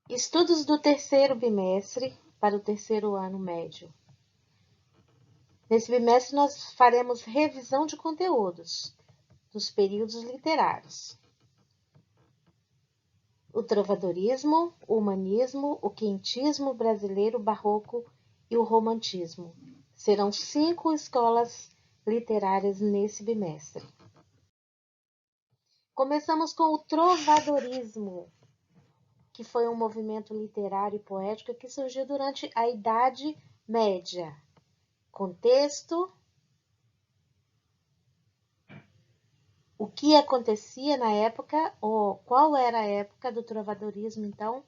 Estudos do terceiro bimestre para o terceiro ano médio. Nesse bimestre, nós faremos revisão de conteúdos dos períodos literários. O trovadorismo, o humanismo, o quentismo brasileiro barroco e o romantismo. Serão 5 escolas literárias nesse bimestre. Começamos com o trovadorismo, que foi um movimento literário e poético que surgiu durante a Idade Média. Contexto: o que acontecia na época, ou qual era a época do trovadorismo, então?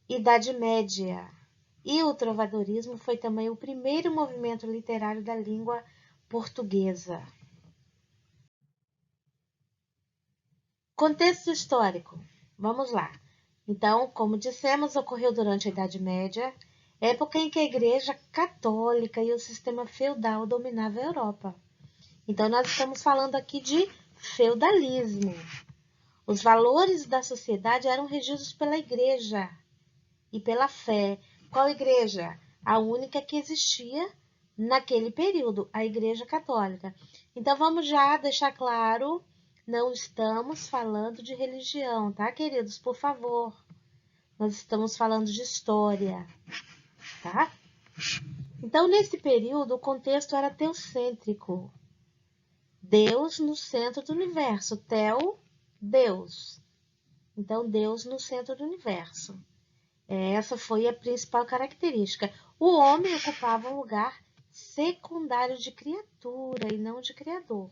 Idade Média. E o trovadorismo foi também o primeiro movimento literário da língua portuguesa. Contexto histórico. Vamos lá. Então, como dissemos, ocorreu durante a Idade Média, época em que a Igreja Católica e o sistema feudal dominavam a Europa. Então, nós estamos falando aqui de feudalismo. Os valores da sociedade eram regidos pela Igreja e pela fé. Qual igreja? A única que existia naquele período, a Igreja Católica. Então, vamos já deixar claro, não estamos falando de religião, tá, queridos? Por favor. Nós estamos falando de história, tá? Então, nesse período, o contexto era teocêntrico. Deus no centro do universo. Teo, Deus. Então, Deus no centro do universo. Essa foi a principal característica. O homem ocupava um lugar secundário de criatura e não de criador,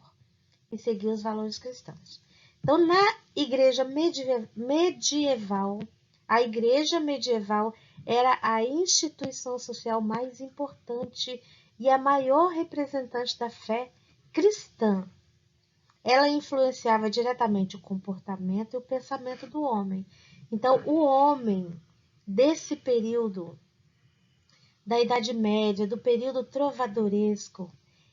e seguia os valores cristãos. Então, na igreja medieval, a igreja medieval era a instituição social mais importante e a maior representante da fé cristã. Ela influenciava diretamente o comportamento e o pensamento do homem. Então, o homem desse período da Idade Média, do período trovadoresco,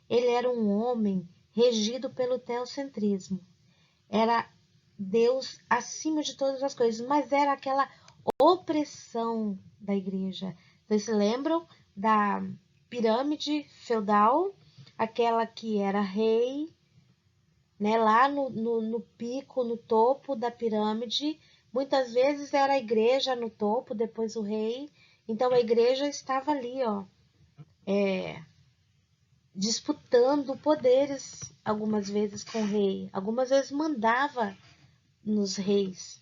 ele era um homem regido pelo teocentrismo. Era Deus acima de todas as coisas, mas era aquela opressão da igreja. Vocês se lembram da pirâmide feudal? Aquela que era rei, né? Lá no pico, no topo da pirâmide, muitas vezes era a igreja no topo, depois o rei. Então a igreja estava ali, ó, disputando poderes algumas vezes com o rei, algumas vezes mandava nos reis.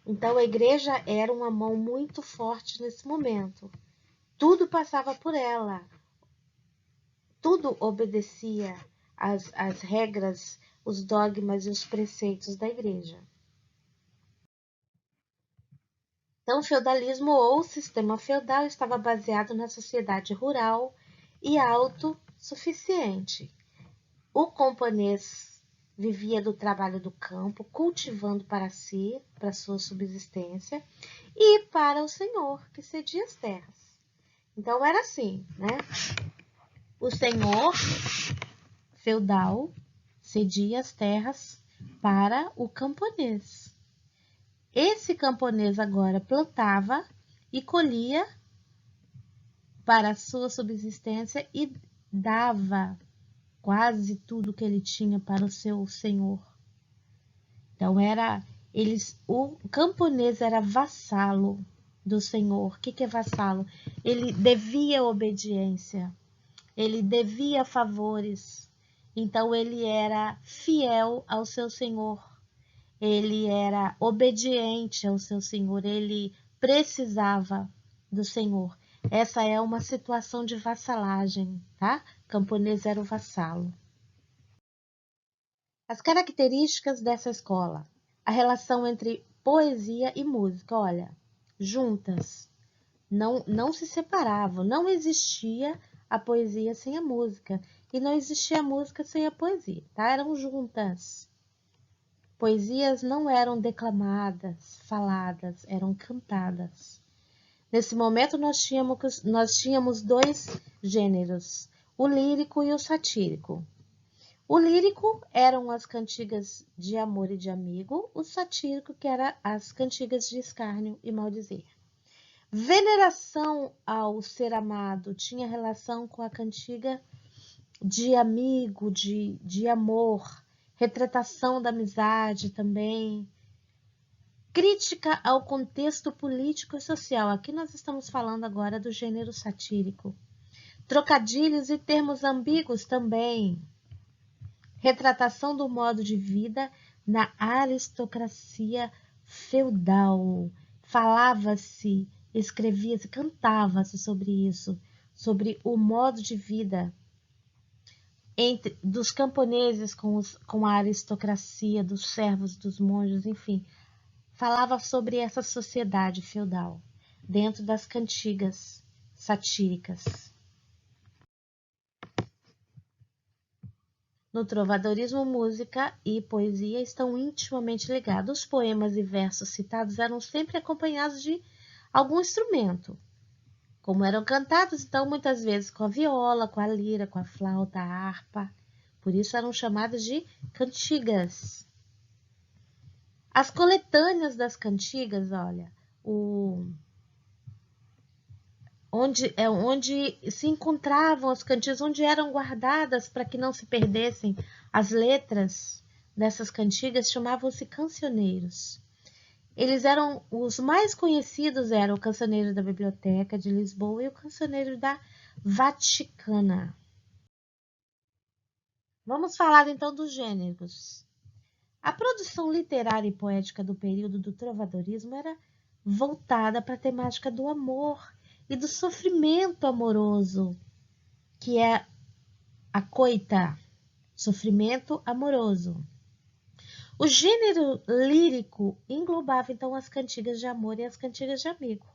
Então a igreja era uma mão muito forte nesse momento. Tudo passava por ela, tudo obedecia às regras, os dogmas e os preceitos da igreja. Então, o feudalismo ou sistema feudal estava baseado na sociedade rural e autossuficiente. O camponês vivia do trabalho do campo, cultivando para si, para sua subsistência, e para o senhor, que cedia as terras. Então, era assim, né? O senhor feudal cedia as terras para o camponês. Esse camponês agora plantava e colhia para a sua subsistência e dava quase tudo que ele tinha para o seu senhor. Então o camponês era vassalo do senhor. O que é vassalo? Ele devia obediência, ele devia favores. Então ele era fiel ao seu senhor. Ele era obediente ao seu senhor, ele precisava do senhor. Essa é uma situação de vassalagem, tá? Camponês era o vassalo. As características dessa escola. A relação entre poesia e música, olha, juntas, não se separavam, não existia a poesia sem a música, e não existia a música sem a poesia, tá? Eram juntas. Poesias não eram declamadas, faladas, eram cantadas. Nesse momento nós tínhamos dois gêneros, o lírico e o satírico. O lírico eram as cantigas de amor e de amigo, o satírico que era as cantigas de escárnio e maldizer. Veneração ao ser amado tinha relação com a cantiga de amigo, de amor, retratação da amizade também. Crítica ao contexto político e social. Aqui nós estamos falando agora do gênero satírico. Trocadilhos e termos ambíguos também. Retratação do modo de vida na aristocracia feudal. Falava-se, escrevia-se, cantava-se sobre isso, sobre o modo de vida dos camponeses com a aristocracia, dos servos, dos monges, enfim. Falava sobre essa sociedade feudal, dentro das cantigas satíricas. No trovadorismo, música e poesia estão intimamente ligados. Os poemas e versos citados eram sempre acompanhados de algum instrumento. Como eram cantados, então, muitas vezes com a viola, com a lira, com a flauta, a harpa. Por isso eram chamadas de cantigas. As coletâneas das cantigas, olha, onde se encontravam as cantigas, onde eram guardadas para que não se perdessem as letras dessas cantigas, chamavam-se cancioneiros. Eles eram, os mais conhecidos eram o Cancioneiro da Biblioteca de Lisboa e o Cancioneiro da Vaticana. Vamos falar então dos gêneros. A produção literária e poética do período do trovadorismo era voltada para a temática do amor e do sofrimento amoroso, que é a coita, sofrimento amoroso. O gênero lírico englobava então as cantigas de amor e as cantigas de amigo,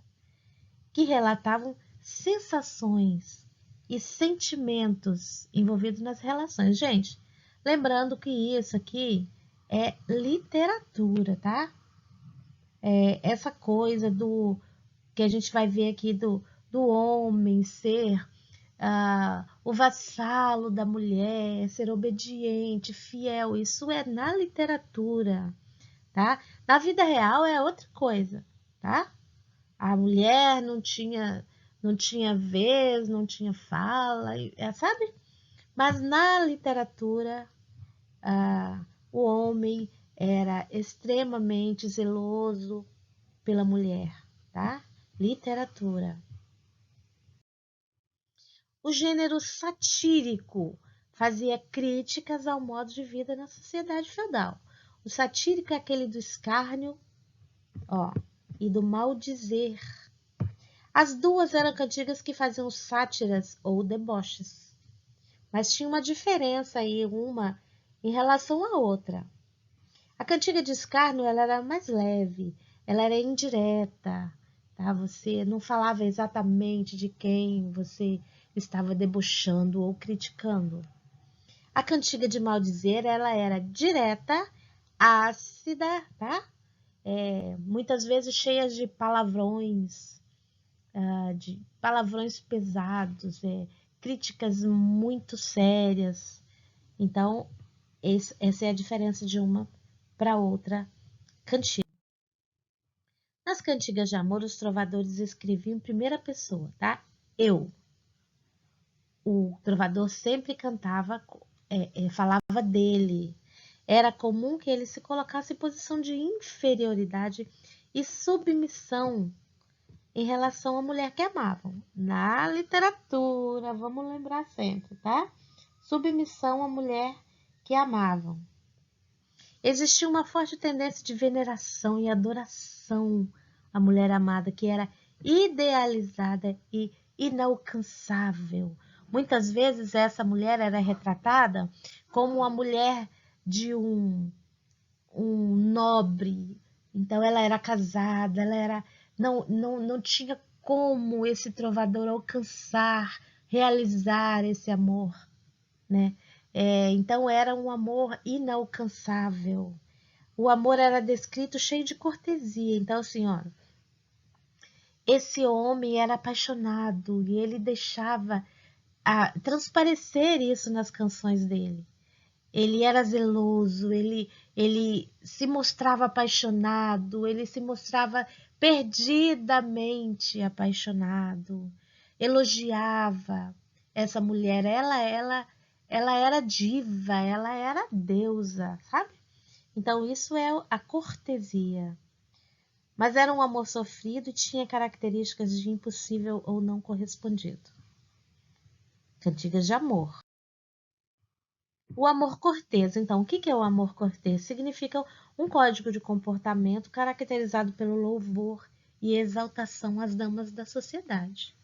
que relatavam sensações e sentimentos envolvidos nas relações. Gente, lembrando que isso aqui é literatura, tá? Essa coisa do que a gente vai ver aqui do homem ser o vassalo da mulher, ser obediente, fiel, isso é na literatura, tá? Na vida real é outra coisa, tá? A mulher não tinha vez, não tinha fala, sabe? Mas na literatura, o homem era extremamente zeloso pela mulher, tá? Literatura. O gênero satírico fazia críticas ao modo de vida na sociedade feudal. O satírico é aquele do escárnio, e do maldizer. As duas eram cantigas que faziam sátiras ou deboches, mas tinha uma diferença aí, uma em relação à outra. A cantiga de escárnio ela era mais leve, ela era indireta, tá? Você não falava exatamente de quem você estava debochando ou criticando. A cantiga de maldizer ela era direta, ácida, tá? Muitas vezes cheias de palavrões pesados, críticas muito sérias. Então, essa é a diferença de uma para outra cantiga. Nas cantigas de amor, os trovadores escreviam em primeira pessoa, tá? Eu. O trovador sempre cantava, falava dele. Era comum que ele se colocasse em posição de inferioridade e submissão em relação à mulher que amavam. Na literatura, vamos lembrar sempre, tá? Submissão à mulher que amavam. Existia uma forte tendência de veneração e adoração à mulher amada, que era idealizada e inalcançável. Muitas vezes essa mulher era retratada como a mulher de um nobre. Então ela era casada, não tinha como esse trovador alcançar, realizar esse amor, né? Então era um amor inalcançável. O amor era descrito cheio de cortesia. Então, assim, ó, esse homem era apaixonado e ele deixava transparecer isso nas canções dele. ele era zeloso, ele se mostrava apaixonado, ele se mostrava perdidamente apaixonado, elogiava essa mulher, ela era diva, ela era deusa, sabe? Então isso é a cortesia. Mas era um amor sofrido e tinha características de impossível ou não correspondido. Cantigas de amor. O amor cortês, então, o que é o amor cortês? Significa um código de comportamento caracterizado pelo louvor e exaltação às damas da sociedade.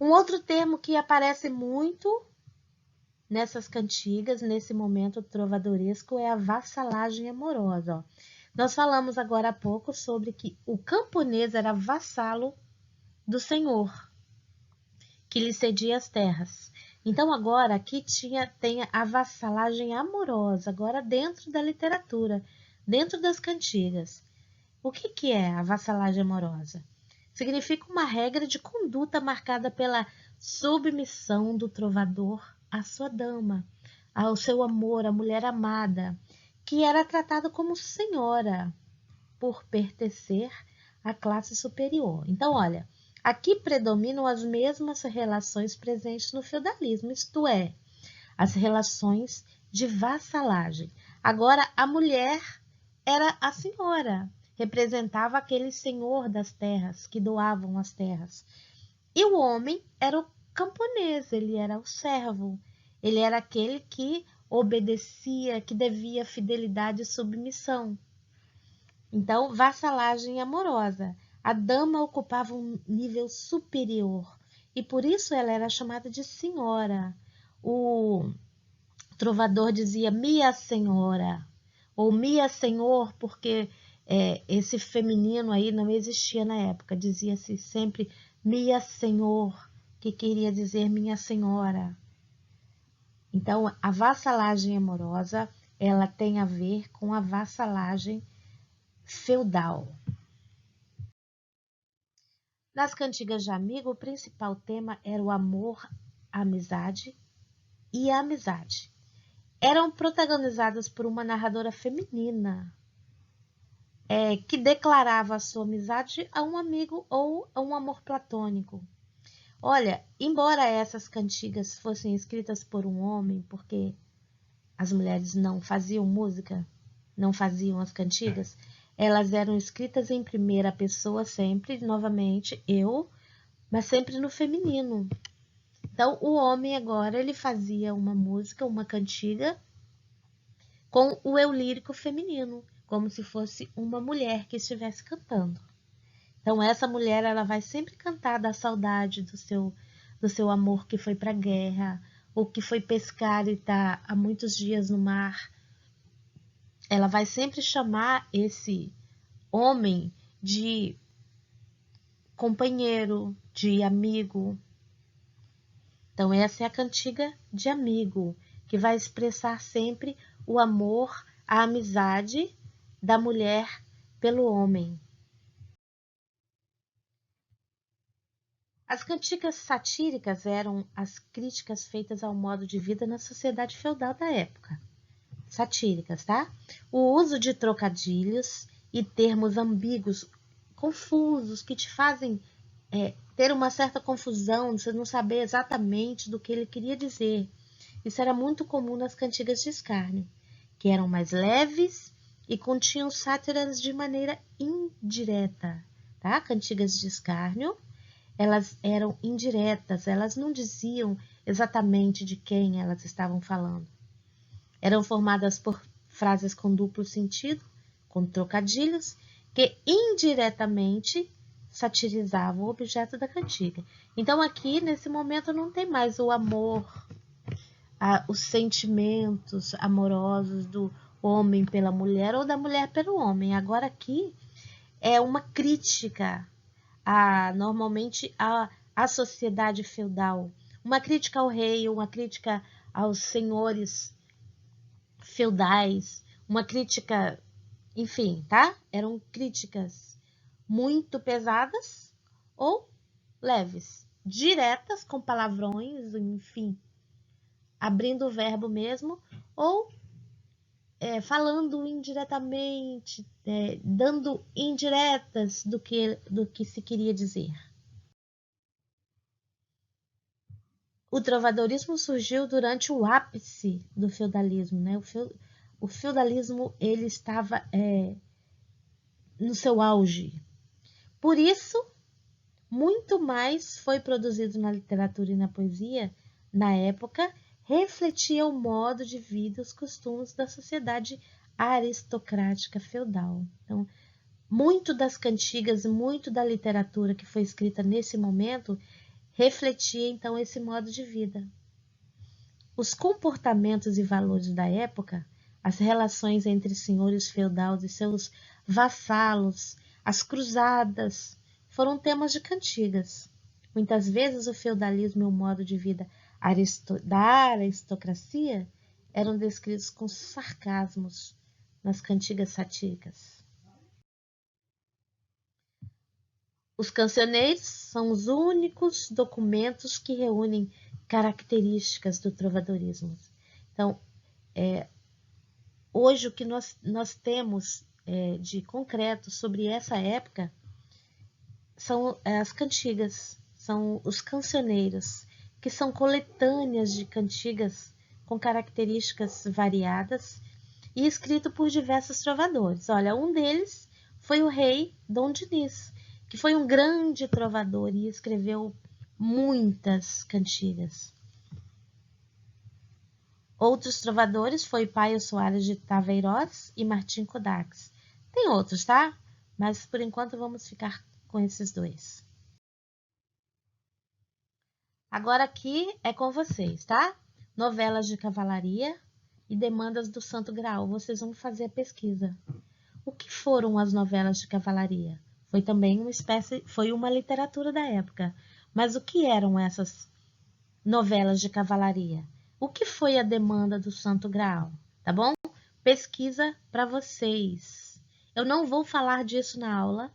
Um outro termo que aparece muito nessas cantigas, nesse momento trovadoresco, é a vassalagem amorosa. Nós falamos agora há pouco sobre que o camponês era vassalo do senhor, que lhe cedia as terras. Então agora aqui tem a vassalagem amorosa, agora dentro da literatura, dentro das cantigas. O que é a vassalagem amorosa? Significa uma regra de conduta marcada pela submissão do trovador à sua dama, ao seu amor, à mulher amada, que era tratada como senhora, por pertencer à classe superior. Então, olha, aqui predominam as mesmas relações presentes no feudalismo, isto é, as relações de vassalagem. Agora, a mulher era a senhora, representava aquele senhor das terras, que doavam as terras. E o homem era o camponês, ele era o servo, ele era aquele que obedecia, que devia fidelidade e submissão. Então, vassalagem amorosa. A dama ocupava um nível superior e por isso ela era chamada de senhora. O trovador dizia minha senhora ou minha senhor, porque esse feminino aí não existia na época. Dizia-se sempre minha senhor, que queria dizer minha senhora. Então, a vassalagem amorosa, ela tem a ver com a vassalagem feudal. Nas cantigas de amigo, o principal tema era o amor, a amizade e a amizade. Eram protagonizadas por uma narradora feminina, que declarava a sua amizade a um amigo ou a um amor platônico. Olha, embora essas cantigas fossem escritas por um homem, porque as mulheres não faziam música, não faziam as cantigas, elas eram escritas em primeira pessoa sempre, novamente, eu, mas sempre no feminino. Então, o homem agora, ele fazia uma música, uma cantiga, com o eu lírico feminino, como se fosse uma mulher que estivesse cantando. Então, essa mulher, ela vai sempre cantar da saudade do seu amor que foi para a guerra, ou que foi pescar e está há muitos dias no mar. Ela vai sempre chamar esse homem de companheiro, de amigo. Então, essa é a cantiga de amigo, que vai expressar sempre o amor, a amizade da mulher pelo homem. As cantigas satíricas eram as críticas feitas ao modo de vida na sociedade feudal da época. Satíricas, tá? O uso de trocadilhos e termos ambíguos, confusos, que te fazem ter uma certa confusão, você não saber exatamente do que ele queria dizer. Isso era muito comum nas cantigas de escárnio, que eram mais leves e continham sátiras de maneira indireta, tá? Cantigas de escárnio, elas eram indiretas, elas não diziam exatamente de quem elas estavam falando. Eram formadas por frases com duplo sentido, com trocadilhos, que indiretamente satirizavam o objeto da cantiga. Então aqui, nesse momento, não tem mais o amor, os sentimentos amorosos do homem pela mulher ou da mulher pelo homem. Agora aqui é uma crítica normalmente à sociedade feudal, uma crítica ao rei, uma crítica aos senhores feudais, uma crítica, enfim, tá? Eram críticas muito pesadas ou leves, diretas com palavrões, enfim, abrindo o verbo mesmo, ou falando indiretamente, dando indiretas do que se queria dizer. O trovadorismo surgiu durante o ápice do feudalismo, né? O feudalismo ele estava no seu auge. Por isso, muito mais foi produzido na literatura e na poesia na época, refletia o modo de vida e os costumes da sociedade aristocrática feudal. Então, muito das cantigas, muito da literatura que foi escrita nesse momento refletia então esse modo de vida. Os comportamentos e valores da época, as relações entre senhores feudais e seus vassalos, as cruzadas, foram temas de cantigas. Muitas vezes o feudalismo e o modo de vida da aristocracia eram descritos com sarcasmos nas cantigas satíricas. Os cancioneiros são os únicos documentos que reúnem características do trovadorismo. Então, hoje o que nós temos de concreto sobre essa época são as cantigas, são os cancioneiros, que são coletâneas de cantigas com características variadas e escrito por diversos trovadores. Olha, um deles foi o rei Dom Dinis, que foi um grande trovador e escreveu muitas cantigas. Outros trovadores foi Paio Soares de Taveiroz e Martim Codax. Tem outros, tá? Mas por enquanto vamos ficar com esses dois. Agora aqui é com vocês, tá? Novelas de cavalaria e demandas do Santo Graal. Vocês vão fazer a pesquisa. O que foram as novelas de cavalaria? Foi também foi uma literatura da época. Mas o que eram essas novelas de cavalaria? O que foi a demanda do Santo Graal? Tá bom? Pesquisa para vocês. Eu não vou falar disso na aula.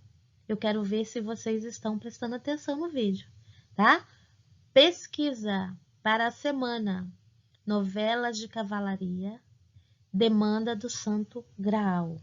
Eu quero ver se vocês estão prestando atenção no vídeo, tá? Pesquisa para a semana. Novelas de cavalaria, demanda do Santo Graal.